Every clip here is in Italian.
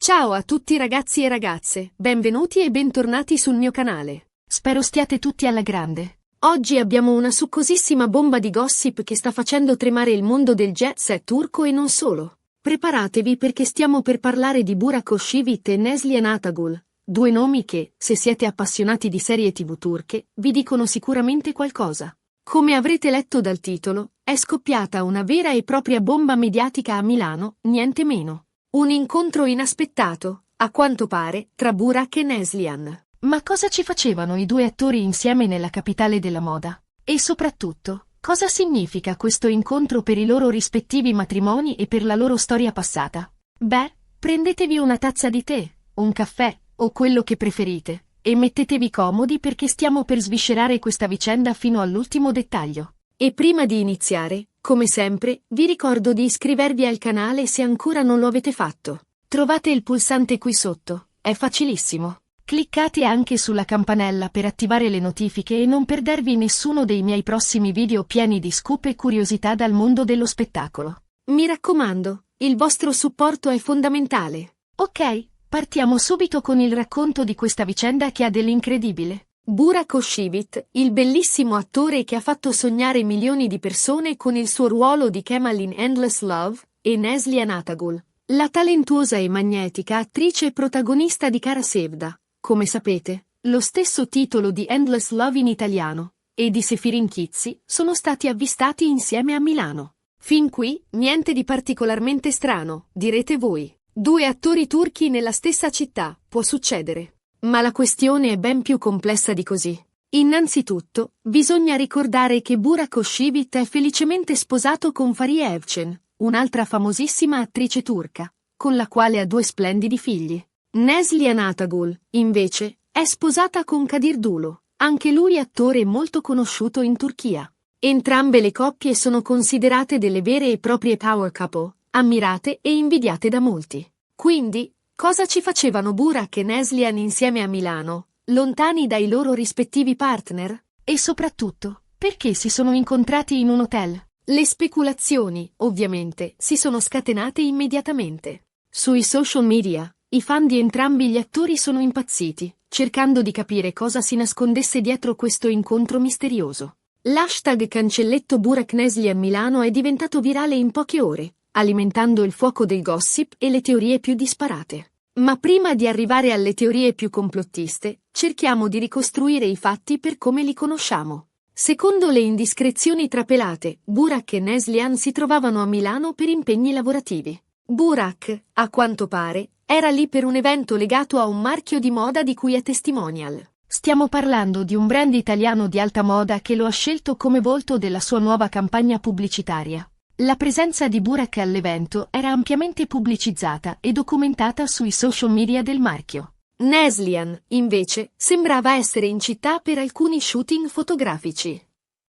Ciao a tutti ragazzi e ragazze, benvenuti e bentornati sul mio canale. Spero stiate tutti alla grande. Oggi abbiamo una succosissima bomba di gossip che sta facendo tremare il mondo del jet set turco e non solo. Preparatevi perché stiamo per parlare di Burak Özçivit e Neslihan Atagul, due nomi che, se siete appassionati di serie TV turche, vi dicono sicuramente qualcosa. Come avrete letto dal titolo, è scoppiata una vera e propria bomba mediatica a Milano, niente meno. Un incontro inaspettato, a quanto pare, tra Burak e Neslihan. Ma cosa ci facevano i due attori insieme nella capitale della moda? E soprattutto, cosa significa questo incontro per i loro rispettivi matrimoni e per la loro storia passata? Beh, prendetevi una tazza di tè, un caffè, o quello che preferite, e mettetevi comodi perché stiamo per sviscerare questa vicenda fino all'ultimo dettaglio. E prima di iniziare, come sempre, vi ricordo di iscrivervi al canale se ancora non lo avete fatto. Trovate il pulsante qui sotto, è facilissimo. Cliccate anche sulla campanella per attivare le notifiche e non perdervi nessuno dei miei prossimi video pieni di scoop e curiosità dal mondo dello spettacolo. Mi raccomando, il vostro supporto è fondamentale. Ok, partiamo subito con il racconto di questa vicenda che ha dell'incredibile. Burak Özçivit, il bellissimo attore che ha fatto sognare milioni di persone con il suo ruolo di Kemal in Endless Love, e Neslihan Atagul, la talentuosa e magnetica attrice protagonista di Kara Sevda, come sapete, lo stesso titolo di Endless Love in italiano, e di Sefirin Kizzi, sono stati avvistati insieme a Milano. Fin qui, niente di particolarmente strano, direte voi. Due attori turchi nella stessa città, può succedere. Ma la questione è ben più complessa di così. Innanzitutto, bisogna ricordare che Burak Özçivit è felicemente sposato con Fariye Evcen, un'altra famosissima attrice turca, con la quale ha due splendidi figli. Neslihan Atagul, invece, è sposata con Kadir Dulo, anche lui attore molto conosciuto in Turchia. Entrambe le coppie sono considerate delle vere e proprie power couple, ammirate e invidiate da molti. Quindi, cosa ci facevano Burak e Neslihan insieme a Milano, lontani dai loro rispettivi partner? E soprattutto, perché si sono incontrati in un hotel? Le speculazioni, ovviamente, si sono scatenate immediatamente. Sui social media, i fan di entrambi gli attori sono impazziti, cercando di capire cosa si nascondesse dietro questo incontro misterioso. L'hashtag cancelletto Burak Neslihan Milano è diventato virale in poche ore, alimentando il fuoco del gossip e le teorie più disparate. Ma prima di arrivare alle teorie più complottiste, cerchiamo di ricostruire i fatti per come li conosciamo. Secondo le indiscrezioni trapelate, Burak e Neslihan si trovavano a Milano per impegni lavorativi. Burak, a quanto pare, era lì per un evento legato a un marchio di moda di cui è testimonial. Stiamo parlando di un brand italiano di alta moda che lo ha scelto come volto della sua nuova campagna pubblicitaria. La presenza di Burak all'evento era ampiamente pubblicizzata e documentata sui social media del marchio. Neslihan, invece, sembrava essere in città per alcuni shooting fotografici.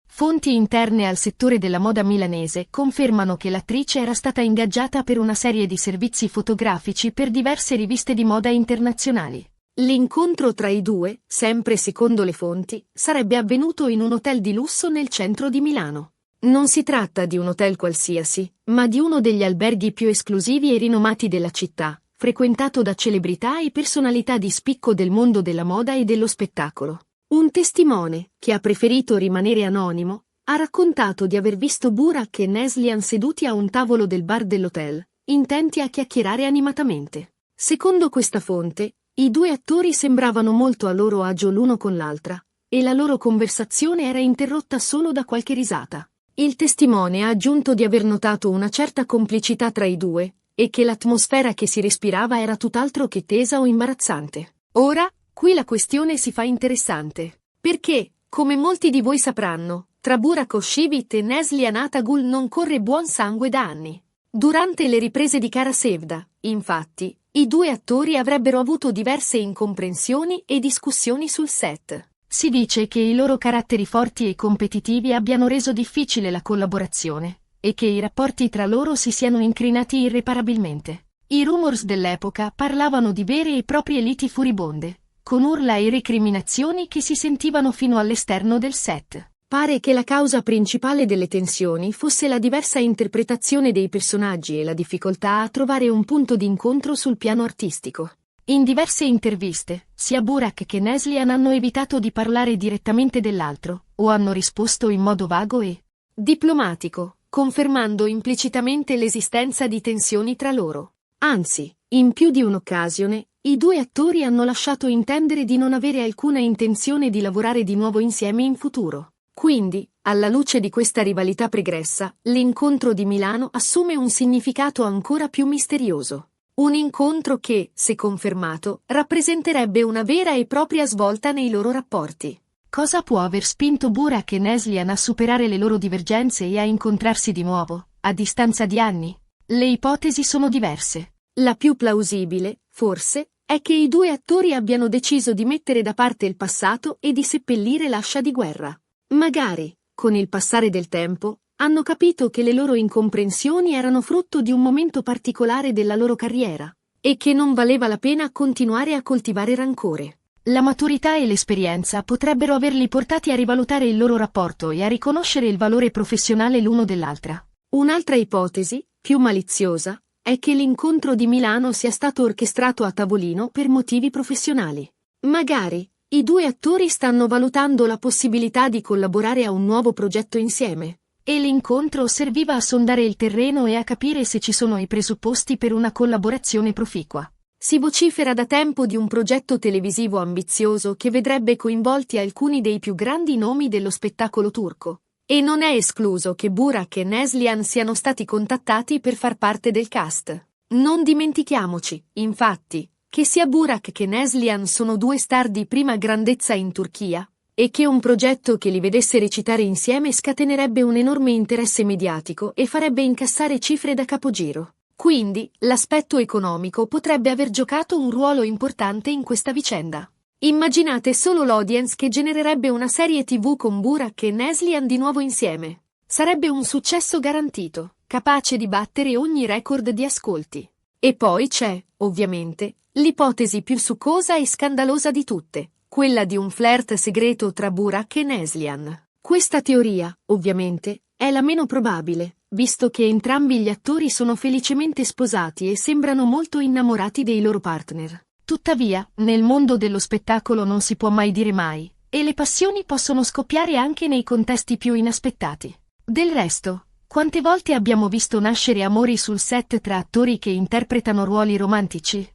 Fonti interne al settore della moda milanese confermano che l'attrice era stata ingaggiata per una serie di servizi fotografici per diverse riviste di moda internazionali. L'incontro tra i due, sempre secondo le fonti, sarebbe avvenuto in un hotel di lusso nel centro di Milano. Non si tratta di un hotel qualsiasi, ma di uno degli alberghi più esclusivi e rinomati della città, frequentato da celebrità e personalità di spicco del mondo della moda e dello spettacolo. Un testimone, che ha preferito rimanere anonimo, ha raccontato di aver visto Burak e Neslihan seduti a un tavolo del bar dell'hotel, intenti a chiacchierare animatamente. Secondo questa fonte, i due attori sembravano molto a loro agio l'uno con l'altra, e la loro conversazione era interrotta solo da qualche risata. Il testimone ha aggiunto di aver notato una certa complicità tra i due, e che l'atmosfera che si respirava era tutt'altro che tesa o imbarazzante. Ora, qui la questione si fa interessante. Perché, come molti di voi sapranno, tra Burak Özçivit e Neslihan Atagul non corre buon sangue da anni. Durante le riprese di Kara Sevda, infatti, i due attori avrebbero avuto diverse incomprensioni e discussioni sul set. Si dice che i loro caratteri forti e competitivi abbiano reso difficile la collaborazione, e che i rapporti tra loro si siano incrinati irreparabilmente. I rumors dell'epoca parlavano di vere e proprie liti furibonde, con urla e recriminazioni che si sentivano fino all'esterno del set. Pare che la causa principale delle tensioni fosse la diversa interpretazione dei personaggi e la difficoltà a trovare un punto d'incontro sul piano artistico. In diverse interviste, sia Burak che Neslihan hanno evitato di parlare direttamente dell'altro, o hanno risposto in modo vago e diplomatico, confermando implicitamente l'esistenza di tensioni tra loro. Anzi, in più di un'occasione, i due attori hanno lasciato intendere di non avere alcuna intenzione di lavorare di nuovo insieme in futuro. Quindi, alla luce di questa rivalità pregressa, l'incontro di Milano assume un significato ancora più misterioso. Un incontro che, se confermato, rappresenterebbe una vera e propria svolta nei loro rapporti. Cosa può aver spinto Burak e Neslihan a superare le loro divergenze e a incontrarsi di nuovo, a distanza di anni? Le ipotesi sono diverse. La più plausibile, forse, è che i due attori abbiano deciso di mettere da parte il passato e di seppellire l'ascia di guerra. Magari, con il passare del tempo, hanno capito che le loro incomprensioni erano frutto di un momento particolare della loro carriera, e che non valeva la pena continuare a coltivare rancore. La maturità e l'esperienza potrebbero averli portati a rivalutare il loro rapporto e a riconoscere il valore professionale l'uno dell'altra. Un'altra ipotesi, più maliziosa, è che l'incontro di Milano sia stato orchestrato a tavolino per motivi professionali. Magari, i due attori stanno valutando la possibilità di collaborare a un nuovo progetto insieme. E l'incontro serviva a sondare il terreno e a capire se ci sono i presupposti per una collaborazione proficua. Si vocifera da tempo di un progetto televisivo ambizioso che vedrebbe coinvolti alcuni dei più grandi nomi dello spettacolo turco. E non è escluso che Burak e Neslihan siano stati contattati per far parte del cast. Non dimentichiamoci, infatti, che sia Burak che Neslihan sono due star di prima grandezza in Turchia, e che un progetto che li vedesse recitare insieme scatenerebbe un enorme interesse mediatico e farebbe incassare cifre da capogiro. Quindi, l'aspetto economico potrebbe aver giocato un ruolo importante in questa vicenda. Immaginate solo l'audience che genererebbe una serie TV con Burak e Neslihan di nuovo insieme. Sarebbe un successo garantito, capace di battere ogni record di ascolti. E poi c'è, ovviamente, l'ipotesi più succosa e scandalosa di tutte, quella di un flirt segreto tra Burak e Neslihan. Questa teoria, ovviamente, è la meno probabile, visto che entrambi gli attori sono felicemente sposati e sembrano molto innamorati dei loro partner. Tuttavia, nel mondo dello spettacolo non si può mai dire mai, e le passioni possono scoppiare anche nei contesti più inaspettati. Del resto, quante volte abbiamo visto nascere amori sul set tra attori che interpretano ruoli romantici?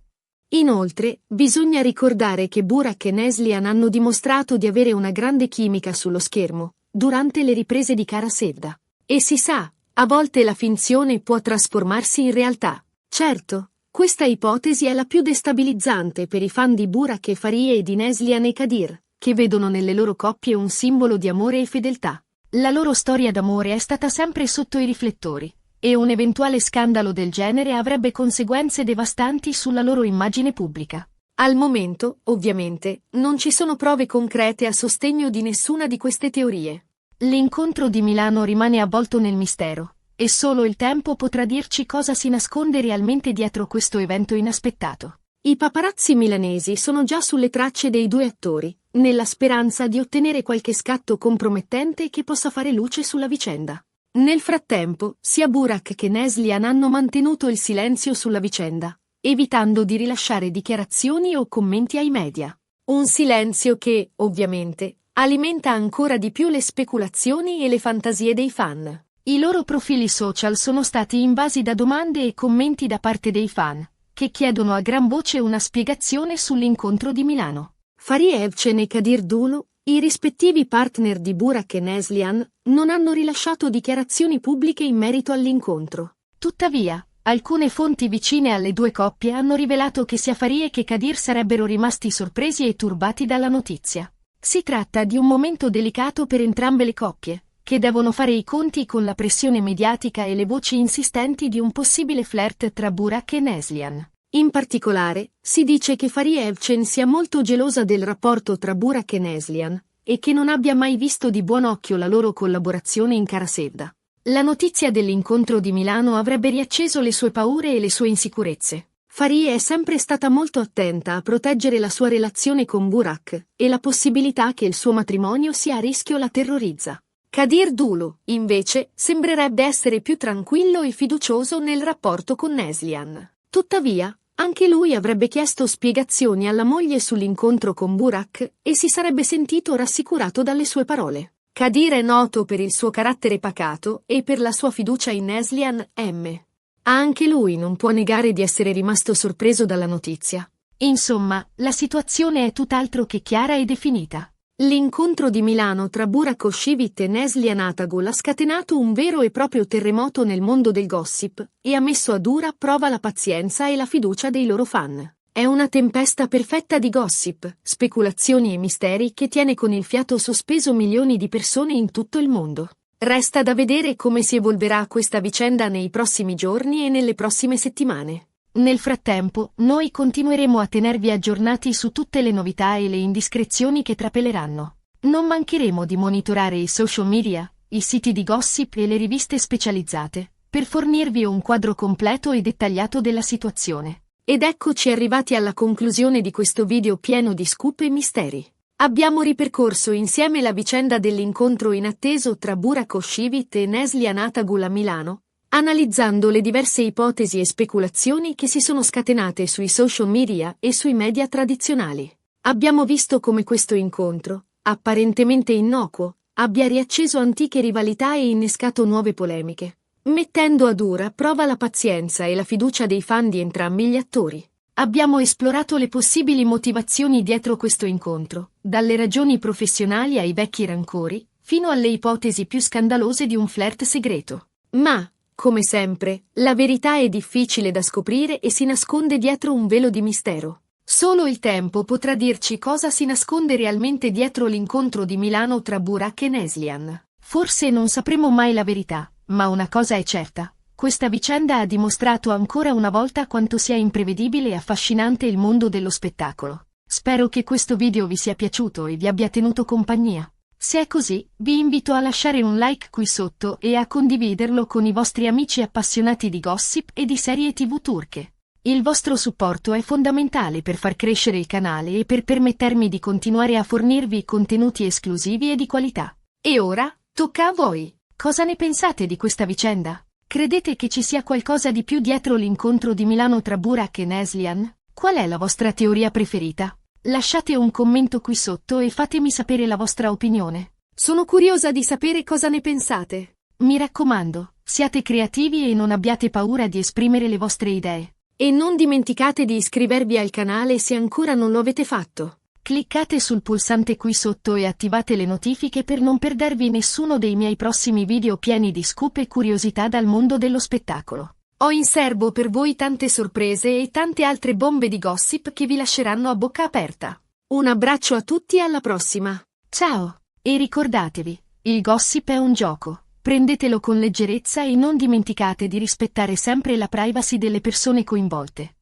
Inoltre, bisogna ricordare che Burak e Neslihan hanno dimostrato di avere una grande chimica sullo schermo, durante le riprese di Kara Sevda. E si sa, a volte la finzione può trasformarsi in realtà. Certo, questa ipotesi è la più destabilizzante per i fan di Burak e Farie e di Neslihan e Kadir, che vedono nelle loro coppie un simbolo di amore e fedeltà. La loro storia d'amore è stata sempre sotto i riflettori, e un eventuale scandalo del genere avrebbe conseguenze devastanti sulla loro immagine pubblica. Al momento, ovviamente, non ci sono prove concrete a sostegno di nessuna di queste teorie. L'incontro di Milano rimane avvolto nel mistero, e solo il tempo potrà dirci cosa si nasconde realmente dietro questo evento inaspettato. I paparazzi milanesi sono già sulle tracce dei due attori, nella speranza di ottenere qualche scatto compromettente che possa fare luce sulla vicenda. Nel frattempo, sia Burak che Neslihan hanno mantenuto il silenzio sulla vicenda, evitando di rilasciare dichiarazioni o commenti ai media. Un silenzio che, ovviamente, alimenta ancora di più le speculazioni e le fantasie dei fan. I loro profili social sono stati invasi da domande e commenti da parte dei fan, che chiedono a gran voce una spiegazione sull'incontro di Milano. Farie Evcen e Kadir Dulu, i rispettivi partner di Burak e Neslihan, non hanno rilasciato dichiarazioni pubbliche in merito all'incontro. Tuttavia, alcune fonti vicine alle due coppie hanno rivelato che sia Farie che Kadir sarebbero rimasti sorpresi e turbati dalla notizia. Si tratta di un momento delicato per entrambe le coppie, che devono fare i conti con la pressione mediatica e le voci insistenti di un possibile flirt tra Burak e Neslihan. In particolare, si dice che Farie Evcen sia molto gelosa del rapporto tra Burak e Neslihan, e che non abbia mai visto di buon occhio la loro collaborazione in Kara Sevda. La notizia dell'incontro di Milano avrebbe riacceso le sue paure e le sue insicurezze. Farie è sempre stata molto attenta a proteggere la sua relazione con Burak, e la possibilità che il suo matrimonio sia a rischio la terrorizza. Kadir Dulu, invece, sembrerebbe essere più tranquillo e fiducioso nel rapporto con Neslihan. Tuttavia, anche lui avrebbe chiesto spiegazioni alla moglie sull'incontro con Burak e si sarebbe sentito rassicurato dalle sue parole. Kadir è noto per il suo carattere pacato e per la sua fiducia in Neslihan M. Anche lui non può negare di essere rimasto sorpreso dalla notizia. Insomma, la situazione è tutt'altro che chiara e definita. L'incontro di Milano tra Burak Özçivit e Neslihan Atagul ha scatenato un vero e proprio terremoto nel mondo del gossip e ha messo a dura prova la pazienza e la fiducia dei loro fan. È una tempesta perfetta di gossip, speculazioni e misteri che tiene con il fiato sospeso milioni di persone in tutto il mondo. Resta da vedere come si evolverà questa vicenda nei prossimi giorni e nelle prossime settimane. Nel frattempo, noi continueremo a tenervi aggiornati su tutte le novità e le indiscrezioni che trapeleranno. Non mancheremo di monitorare i social media, i siti di gossip e le riviste specializzate, per fornirvi un quadro completo e dettagliato della situazione. Ed eccoci arrivati alla conclusione di questo video pieno di scoop e misteri. Abbiamo ripercorso insieme la vicenda dell'incontro inatteso tra Burak Özçivit e Neslihan Atagul a Milano, analizzando le diverse ipotesi e speculazioni che si sono scatenate sui social media e sui media tradizionali. Abbiamo visto come questo incontro, apparentemente innocuo, abbia riacceso antiche rivalità e innescato nuove polemiche, mettendo a dura prova la pazienza e la fiducia dei fan di entrambi gli attori. Abbiamo esplorato le possibili motivazioni dietro questo incontro, dalle ragioni professionali ai vecchi rancori, fino alle ipotesi più scandalose di un flirt segreto. Ma, come sempre, la verità è difficile da scoprire e si nasconde dietro un velo di mistero. Solo il tempo potrà dirci cosa si nasconde realmente dietro l'incontro di Milano tra Burak e Neslihan. Forse non sapremo mai la verità, ma una cosa è certa. Questa vicenda ha dimostrato ancora una volta quanto sia imprevedibile e affascinante il mondo dello spettacolo. Spero che questo video vi sia piaciuto e vi abbia tenuto compagnia. Se è così, vi invito a lasciare un like qui sotto e a condividerlo con i vostri amici appassionati di gossip e di serie TV turche. Il vostro supporto è fondamentale per far crescere il canale e per permettermi di continuare a fornirvi contenuti esclusivi e di qualità. E ora, tocca a voi. Cosa ne pensate di questa vicenda? Credete che ci sia qualcosa di più dietro l'incontro di Milano tra Burak e Neslihan? Qual è la vostra teoria preferita? Lasciate un commento qui sotto e fatemi sapere la vostra opinione. Sono curiosa di sapere cosa ne pensate. Mi raccomando, siate creativi e non abbiate paura di esprimere le vostre idee. E non dimenticate di iscrivervi al canale se ancora non lo avete fatto. Cliccate sul pulsante qui sotto e attivate le notifiche per non perdervi nessuno dei miei prossimi video pieni di scoop e curiosità dal mondo dello spettacolo. Ho in serbo per voi tante sorprese e tante altre bombe di gossip che vi lasceranno a bocca aperta. Un abbraccio a tutti e alla prossima. Ciao! E ricordatevi, il gossip è un gioco. Prendetelo con leggerezza e non dimenticate di rispettare sempre la privacy delle persone coinvolte.